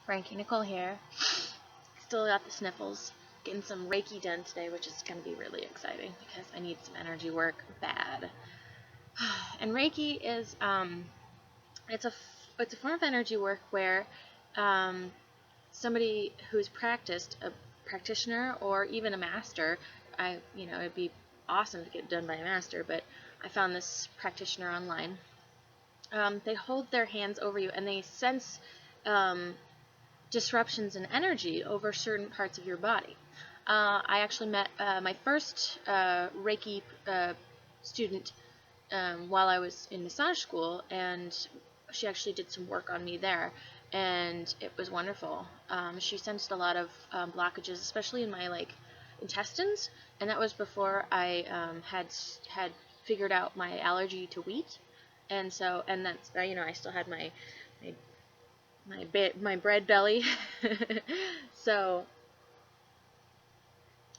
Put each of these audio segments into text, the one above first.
Frankie Nicole here. Still got the sniffles. Getting some Reiki done today, which is going to be really exciting because I need some energy work bad. And Reiki is it's a form of energy work where um, somebody who's practiced, a practitioner or even a master. It'd be awesome to get done by a master, but I found this practitioner online. They hold their hands over you and they sense disruptions in energy over certain parts of your body. I actually met my first Reiki student while I was in massage school, and she actually did some work on me there, and it was wonderful. She sensed a lot of blockages, especially in my intestines, and that was before I had figured out my allergy to wheat, and that's I still had my my bread belly. So,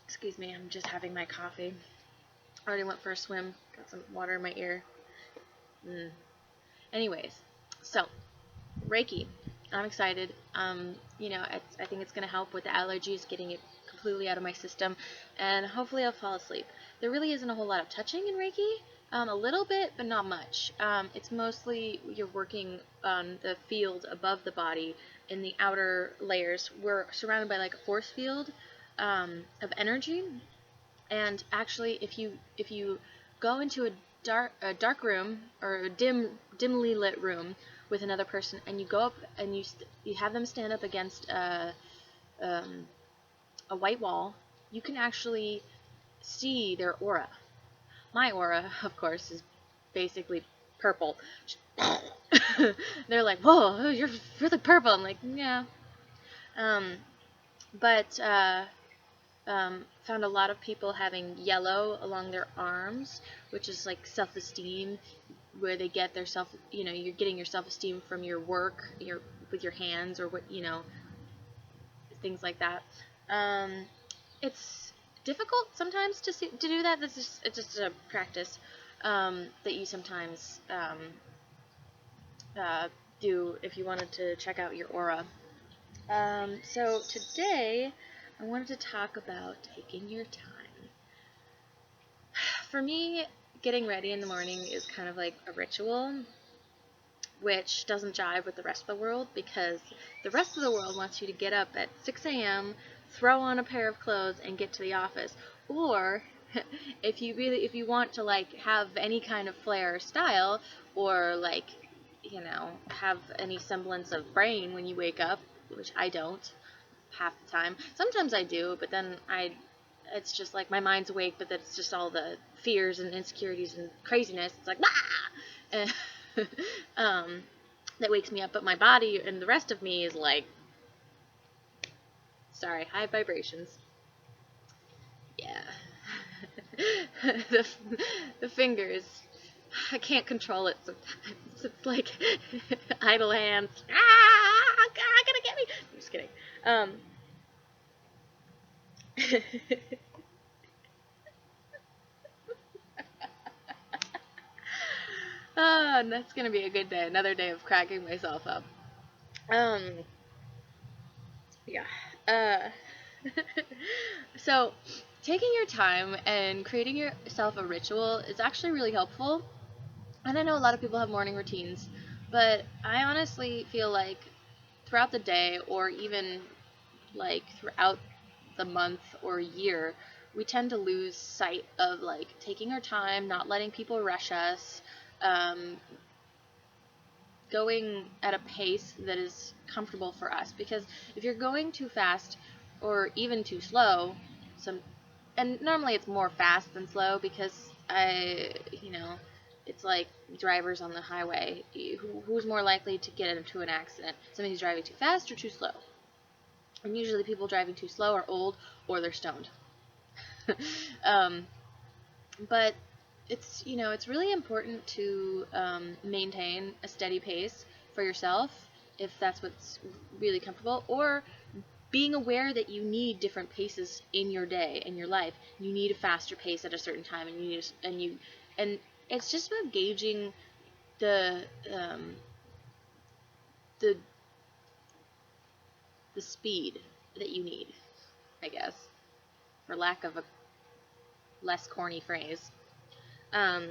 excuse me, I'm just having my coffee. Already went for a swim. Got some water in my ear. Anyways, so Reiki. I'm excited. I think it's going to help with the allergies, getting it completely out of my system, and hopefully I'll fall asleep. There really isn't a whole lot of touching in Reiki. A little bit, but not much. It's mostly you're working on the field above the body in the outer layers. We're surrounded by like a force field of energy, and actually, if you go into a dark room or a dimly lit room with another person, and you go up and you have them stand up against a white wall, you can actually see their aura. My aura, of course, is basically purple. They're like, "Whoa, you're really purple." I'm like, "Yeah." Um, but Found a lot of people having yellow along their arms, which is like self-esteem, where they get their you're getting your self-esteem from your work, with your hands, or things like that. It's difficult sometimes to do that. It's just a practice that you sometimes uh, do if you wanted to check out your aura. So today I wanted to talk about taking your time. For me, getting ready in the morning is kind of like a ritual, which doesn't jive with the rest of the world, because the rest of the world wants you to get up at 6 a.m., throw on a pair of clothes, and get to the office. Or if you want to have any kind of flair or style, or have any semblance of brain when you wake up, which I don't half the time. Sometimes I do, but then it's just like my mind's awake, but that's just all the fears and insecurities and craziness. It's like, ah! That wakes me up, but my body and the rest of me is like, sorry, high vibrations. Yeah. the, the fingers, I can't control it sometimes. It's like idle hands. Ah, God, gonna get me. I'm just kidding. And that's gonna be a good day. Another day of cracking myself up. Um, yeah. Uh, so, taking your time and creating yourself a ritual is actually really helpful. And I know a lot of people have morning routines, but I honestly feel like throughout the day, or even throughout the month or year, we tend to lose sight of taking our time, not letting people rush us, um, going at a pace that is comfortable for us. Because if you're going too fast or even too slow, and normally it's more fast than slow, because it's like drivers on the highway. Who's more likely to get into an accident? Somebody who's driving too fast or too slow? And usually people driving too slow are old or they're stoned. um, but it's really important to maintain a steady pace for yourself, if that's what's really comfortable, or being aware that you need different paces in your day, in your life. You need a faster pace at a certain time, and it's just about gauging the um, the the speed that you need, I guess, for lack of a less corny phrase. Um,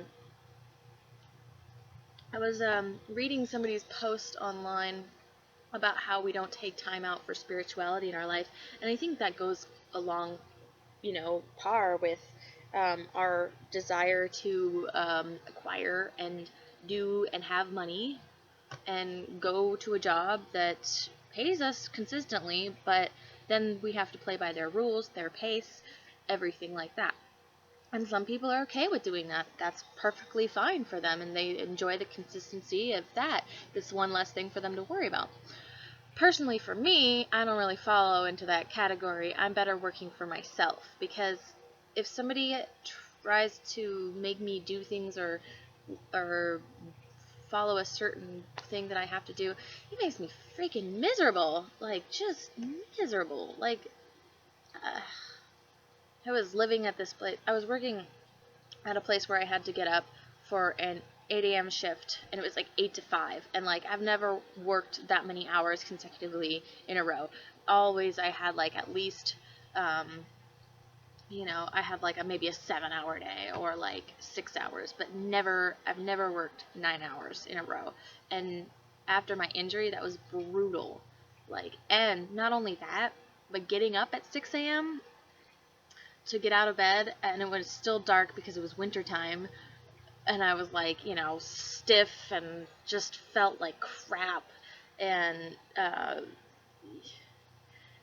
I was reading somebody's post online about how we don't take time out for spirituality in our life, and I think that goes along, par with our desire to acquire and do and have money and go to a job that pays us consistently, but then we have to play by their rules, their pace, everything like that. And some people are okay with doing that. That's perfectly fine for them, and they enjoy the consistency of that. It's one less thing for them to worry about. Personally, for me, I don't really follow into that category. I'm better working for myself, because if somebody tries to make me do things or follow a certain thing that I have to do, it makes me freaking miserable. Like, just miserable. Like, I was living at this place. I was working at a place where I had to get up for an 8 a.m. shift, and it was like 8 to 5. And, like, I've never worked that many hours consecutively in a row. Always I had, like, at least, I had, like, maybe a 7-hour day or, like, 6 hours. But I've never worked 9 hours in a row. And after my injury, that was brutal. Like, and not only that, but getting up at 6 a.m. to get out of bed, and it was still dark because it was wintertime, and I was like, stiff and just felt like crap. And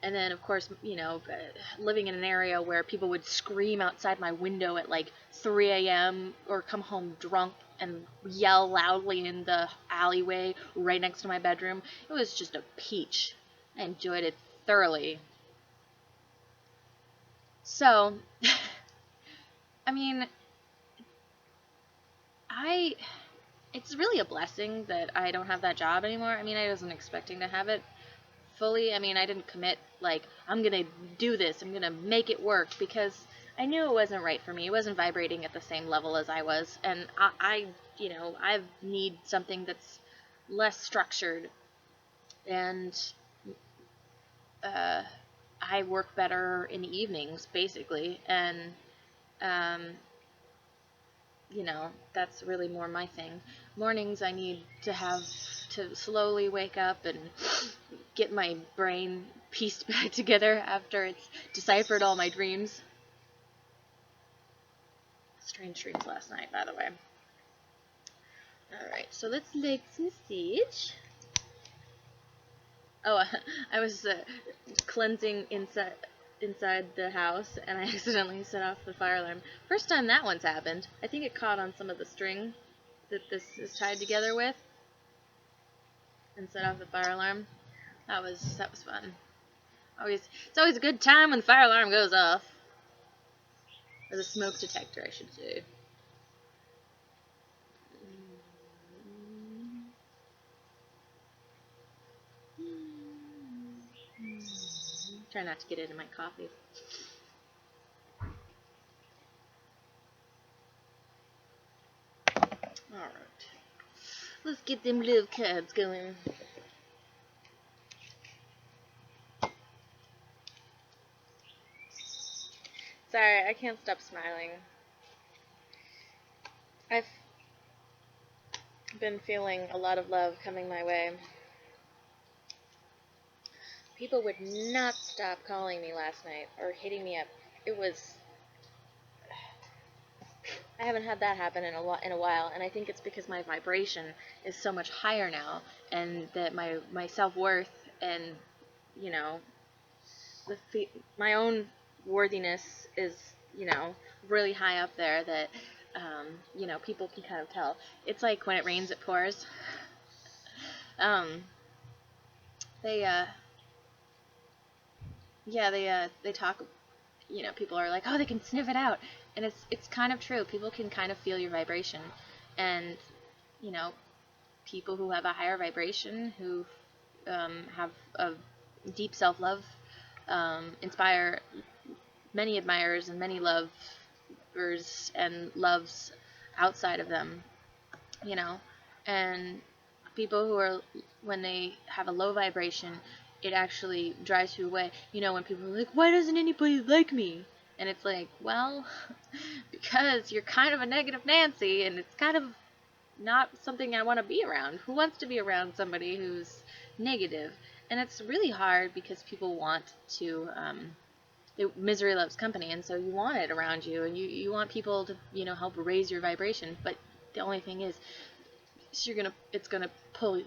and then, of course, living in an area where people would scream outside my window at like 3 a.m. or come home drunk and yell loudly in the alleyway right next to my bedroom, it was just a peach. I enjoyed it thoroughly. So, I mean, it's really a blessing that I don't have that job anymore. I mean, I wasn't expecting to have it fully. I mean, I didn't commit, like, I'm going to do this, I'm going to make it work, because I knew it wasn't right for me. It wasn't vibrating at the same level as I was. And I need something that's less structured. And I work better in the evenings, basically. And, that's really more my thing. Mornings I need to slowly wake up and get my brain pieced back together after it's deciphered all my dreams. Strange dreams last night, by the way. Alright, so let's make some sage. Oh, I was cleansing inside the house, and I accidentally set off the fire alarm. First time that one's happened. I think it caught on some of the string that this is tied together with, and set off the fire alarm. That was fun. It's always a good time when the fire alarm goes off, or the smoke detector, I should say. Try not to get it in my coffee. Alright. Let's get them love cards going. Sorry, I can't stop smiling. I've been feeling a lot of love coming my way. People would not stop calling me last night or hitting me up. I haven't had that happen in a while, and I think it's because my vibration is so much higher now, and that my self-worth and my own worthiness is really high up there, that people can kind of tell. It's like when it rains it pours. They talk, people are like, oh, they can sniff it out, and it's kind of true. People can kind of feel your vibration, and people who have a higher vibration, who have a deep self-love, inspire many admirers and many lovers and loves outside of them, and people who are, when they have a low vibration, it actually drives you away. You know, when people are like, why doesn't anybody like me? And it's like, well, because you're kind of a negative Nancy, and it's kind of not something I want to be around. Who wants to be around somebody who's negative? And it's really hard because people want to, misery loves company, and so you want it around you, and you want people to, you know, help raise your vibration. But the only thing is, it's gonna pull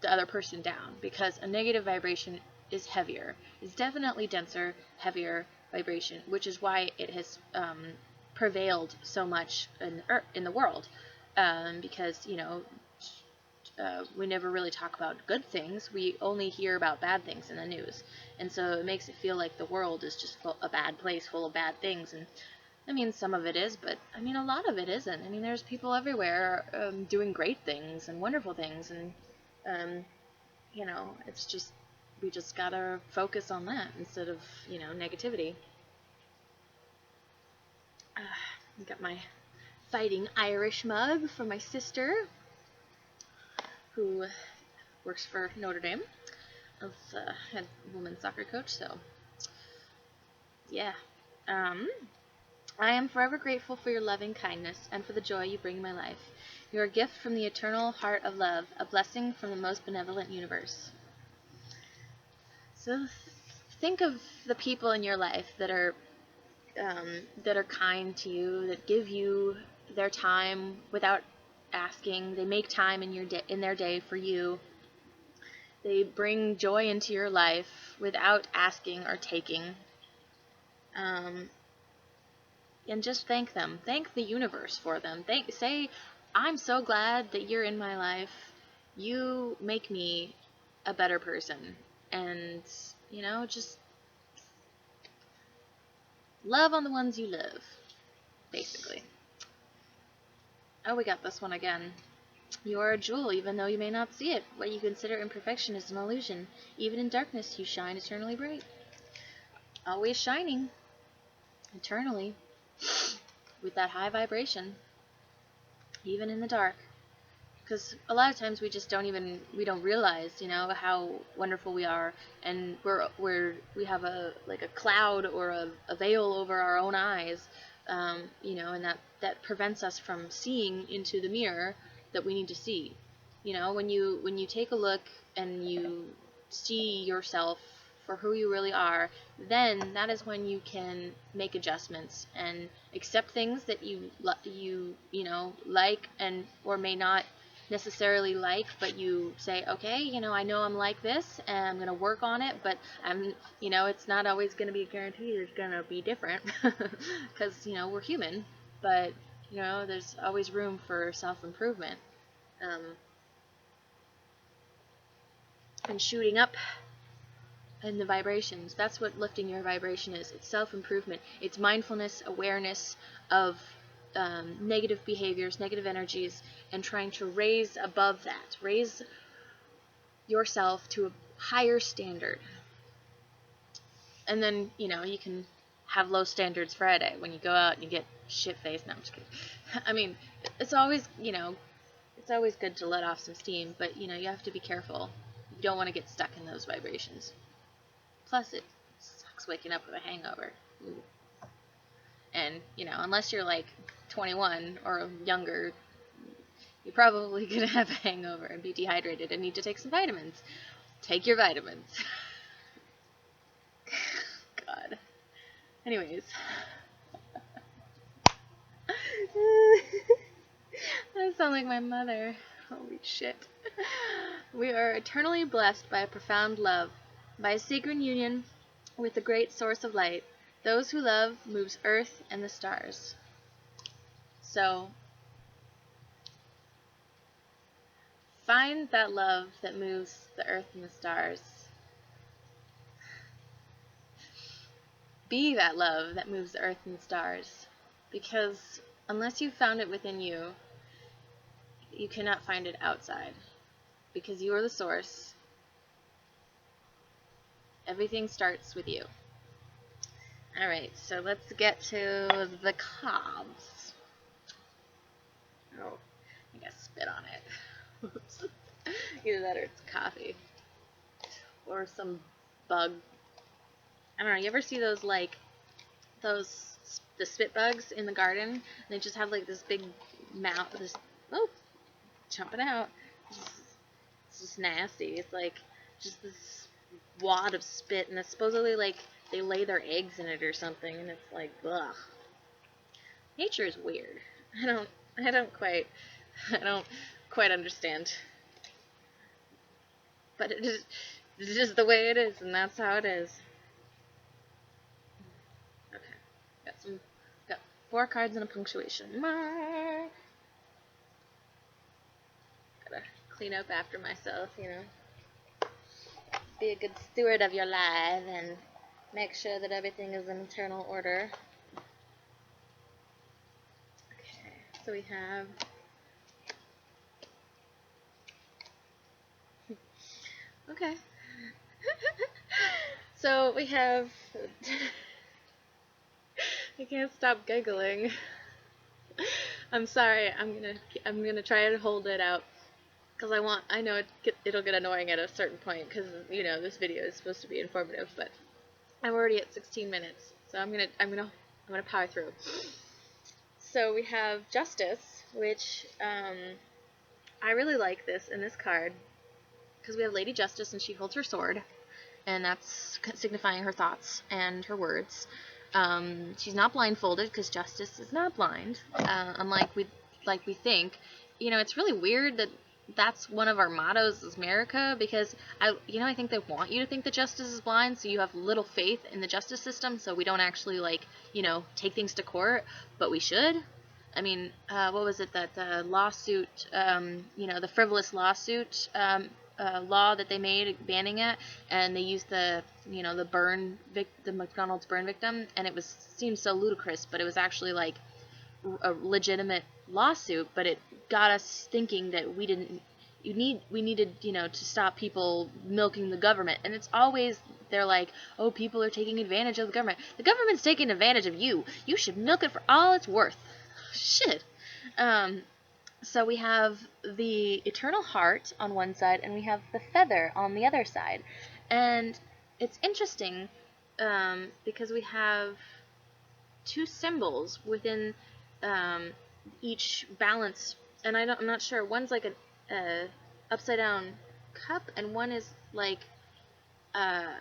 the other person down, because a negative vibration is heavier. It's definitely denser, heavier vibration, which is why it has prevailed so much in the world. Because, you know, we never really talk about good things. We only hear about bad things in the news. And so it makes it feel like the world is just a bad place full of bad things. And I mean, some of it is, but I mean, a lot of it isn't. I mean, there's people everywhere doing great things and wonderful things. And, you know, it's just, we just gotta focus on that instead of, you know, negativity. I got my Fighting Irish mug from my sister, who works for Notre Dame as a head women's soccer coach. So, yeah. I am forever grateful for your loving kindness and for the joy you bring in my life. You are a gift from the eternal heart of love, a blessing from the most benevolent universe. So, think of the people in your life that are kind to you, that give you their time without asking. They make time in their day for you. They bring joy into your life without asking or taking. And just thank them. Thank the universe for them. Say, I'm so glad that you're in my life. You make me a better person. And, you know, just love on the ones you love, basically. Oh, we got this one again. You are a jewel, even though you may not see it. What you consider imperfection is an illusion. Even in darkness, you shine eternally bright. Always shining. Eternally. With that high vibration. Even in the dark. Because a lot of times we just we don't realize, you know, how wonderful we are, and we have a cloud or a veil over our own eyes, you know, and that prevents us from seeing into the mirror that we need to see. You know, when you take a look and you see yourself for who you really are, then that is when you can make adjustments and accept things that you know, like and or may not necessarily like, but you say, okay, you know I'm like this, and I'm going to work on it, but you know, it's not always going to be a guarantee it's going to be different, because, you know, we're human, but, you know, there's always room for self-improvement, and shooting up in the vibrations. That's what lifting your vibration is. It's self-improvement. It's mindfulness, awareness of negative behaviors, negative energies, and trying to raise above that. Raise yourself to a higher standard. And then, you know, you can have low standards Friday when you go out and you get shit-faced. No, I'm just kidding. I mean, it's always, you know, it's always good to let off some steam, but, you know, you have to be careful. You don't want to get stuck in those vibrations. Plus, it sucks waking up with a hangover. Ooh. And, you know, unless you're like 21 or younger, you're probably going to have a hangover and be dehydrated and need to take some vitamins. Take your vitamins. God. Anyways. I sound like my mother. Holy shit. We are eternally blessed by a profound love, by a sacred union with the great source of light. Those who love moves earth and the stars. So, find that love that moves the earth and the stars. Be that love that moves the earth and the stars. Because unless you found it within you, you cannot find it outside. Because you are the source. Everything starts with you. Alright, so let's get to the cobs. Oh, I think I spit on it. Oops. Either that or it's coffee. or some bug. I don't know. You ever see those like the spit bugs in the garden? And they just have like this big mouth. Jumping out. It's just nasty. It's like just this wad of spit, and it's supposedly like they lay their eggs in it or something, and it's like, ugh. Nature is weird. I don't quite understand. But it's just the way it is, and that's how it is. Okay, got 4 cards and a punctuation mark. Gotta clean up after myself, you know. Be a good steward of your life and make sure that everything is in eternal order. Okay, so we have okay. So we have I can't stop giggling. I'm sorry. I'm gonna try and hold it out because I know it'll get annoying at a certain point because you know this video is supposed to be informative, but I'm already at 16 minutes, so I'm gonna power through. So we have Justice, which I really like this in this card because we have Lady Justice and she holds her sword, and that's signifying her thoughts and her words. She's not blindfolded because Justice is not blind, unlike we think. You know, it's really weird that that's one of our mottos as America, because I think they want you to think that Justice is blind, so you have little faith in the justice system, so we don't actually take things to court, but we should. I mean, what was it that the lawsuit, the frivolous lawsuit law that they made banning it, and they used the McDonald's burn victim, and it seemed so ludicrous, but it was actually like a legitimate lawsuit, but it got us thinking that we needed to stop people milking the government. And it's always they're like, oh, people are taking advantage of the government. The government's taking advantage of you. You should milk it for all it's worth. Shit. So we have the Eternal Heart on one side, and we have the Feather on the other side. And it's interesting because we have 2 symbols within each balance, and I'm not sure. One's like a upside down cup, and one is like I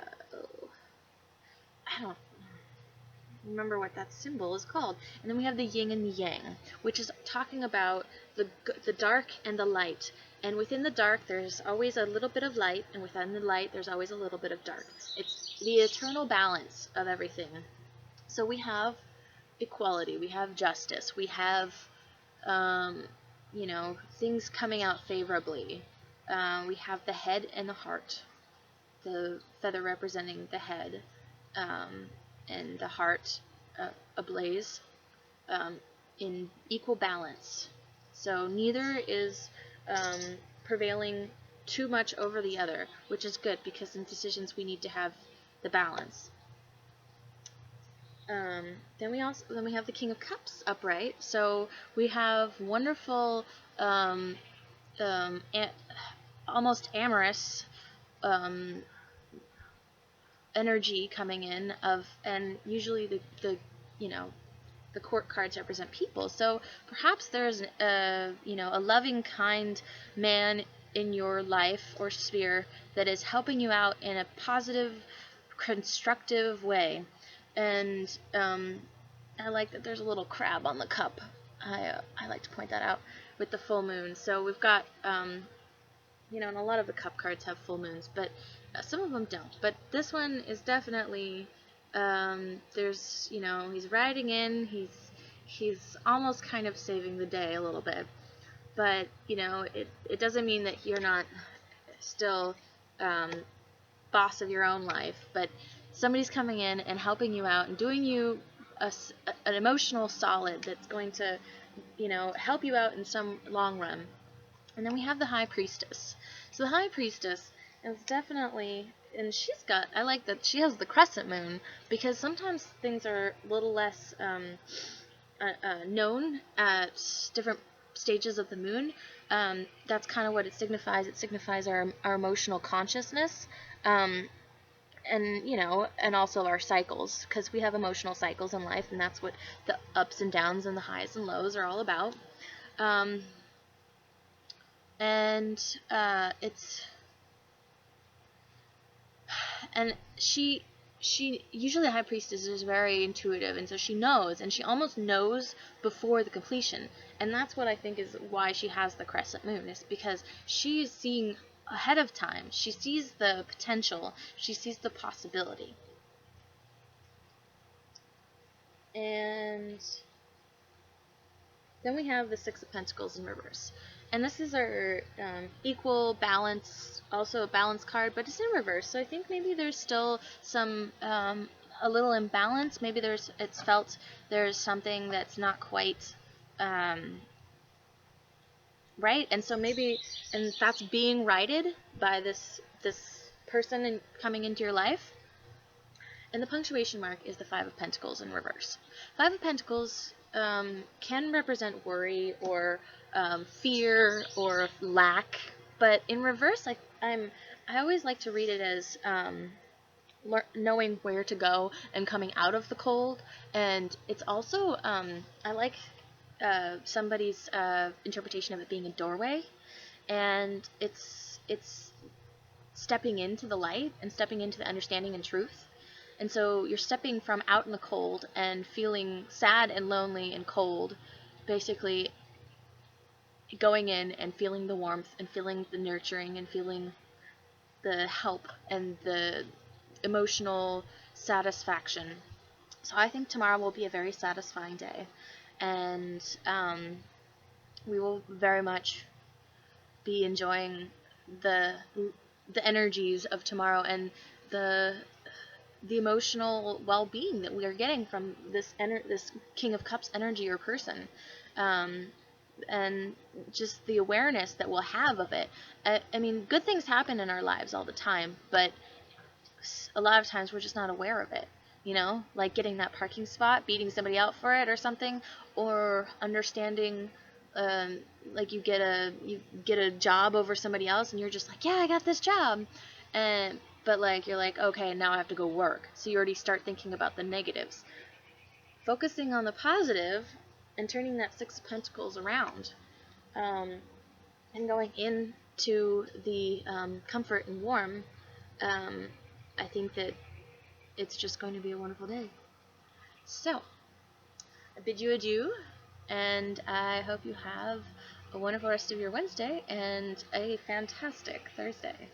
don't remember what that symbol is called. And then we have the yin and the yang, which is talking about the dark and the light. And within the dark, there's always a little bit of light, and within the light, there's always a little bit of dark. It's the eternal balance of everything. So we have equality, we have justice, we have things coming out favorably. We have the head and the heart, the feather representing the head, and the heart ablaze in equal balance. So neither is prevailing too much over the other, which is good because in decisions we need to have the balance. Then we have the King of Cups upright. So we have wonderful, almost amorous energy coming in and usually the court cards represent people. So perhaps there's a loving, kind man in your life or sphere that is helping you out in a positive, constructive way. And I like that there's a little crab on the cup. I like to point that out with the full moon. So we've got, and a lot of the cup cards have full moons, but some of them don't. But this one is definitely, there's, he's riding in, he's almost kind of saving the day a little bit. But, it doesn't mean that you're not still boss of your own life, but somebody's coming in and helping you out and doing you an emotional solid that's going to, help you out in some long run. And then we have the High Priestess. So the High Priestess is definitely, and I like that she has the crescent moon, because sometimes things are a little less known at different stages of the moon. That's kind of what it signifies. It signifies our emotional consciousness. And and also our cycles, because we have emotional cycles in life, and that's what the ups and downs and the highs and lows are all about. Um, and it's and she usually the high priestess is very intuitive, and so she knows, and she almost knows before the completion, and that's what I think is why she has the crescent moon, is because she is seeing ahead of time. She sees the potential, she sees the possibility. And then we have the Six of Pentacles in reverse. And this is our equal balance, also a balance card, but it's in reverse. So I think maybe there's still some, a little imbalance. Maybe it's felt there's something that's not quite right. And so maybe, and that's being righted by this person coming into your life. And the punctuation mark is the Five of Pentacles in reverse. Five of Pentacles can represent worry or fear or lack, but in reverse, I always like to read it as knowing where to go and coming out of the cold. And it's also I like somebody's interpretation of it being a doorway, and it's stepping into the light and stepping into the understanding and truth. And so you're stepping from out in the cold and feeling sad and lonely and cold, basically going in and feeling the warmth and feeling the nurturing and feeling the help and the emotional satisfaction. So I think tomorrow will be a very satisfying day, and we will very much be enjoying the the energies of tomorrow and the the emotional well-being that we are getting from this King of Cups energy or person, um, and just the awareness that we'll have of it. I mean, good things happen in our lives all the time, but a lot of times we're just not aware of it. Like getting that parking spot, beating somebody out for it or something, or understanding. Um, like you get a job over somebody else, and you're just like, yeah, I got this job, and but like you're like, okay, now I have to go work. So you already start thinking about the negatives. Focusing on the positive and turning that Six of Pentacles around, um, and going into the comfort and warm. Um, I think that it's just going to be a wonderful day. So, I bid you adieu, and I hope you have a wonderful rest of your Wednesday and a fantastic Thursday.